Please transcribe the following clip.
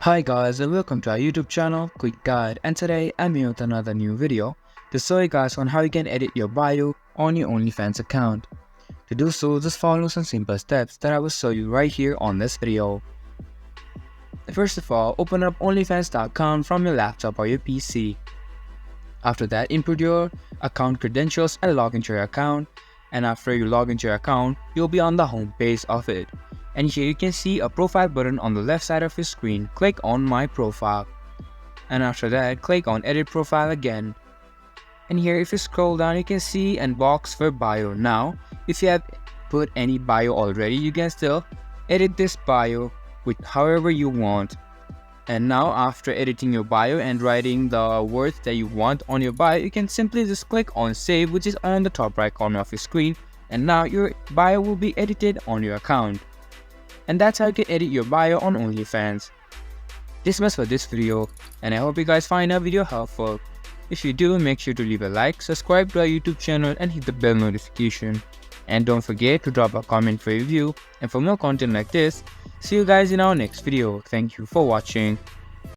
Hi guys and welcome to our YouTube channel Quick Guide, and today I'm here with another new video to show you guys on how you can edit your bio on your OnlyFans account. To do so, just follow some simple steps that I will show you right here on this video. First of all, open up onlyfans.com from your laptop or your PC. After that, input your account credentials and log into your account, and after you log into your account, you'll be on the home page of it. And here you can see a profile button on the left side of your screen. Click on my profile, and after that click on edit profile again. And here if you scroll down, you can see a box for bio. Now if you have put any bio already, you can still edit this bio with however you want. And now after editing your bio and writing the words that you want on your bio, you can simply just click on save, which is on the top right corner of your screen, and now your bio will be edited on your account. And that's how you can edit your bio on OnlyFans. This was for this video, and I hope you guys find our video helpful. If you do, make sure to leave a like, subscribe to our YouTube channel and hit the bell notification. And don't forget to drop a comment for your review. And for more content like this, see you guys in our next video. Thank you for watching.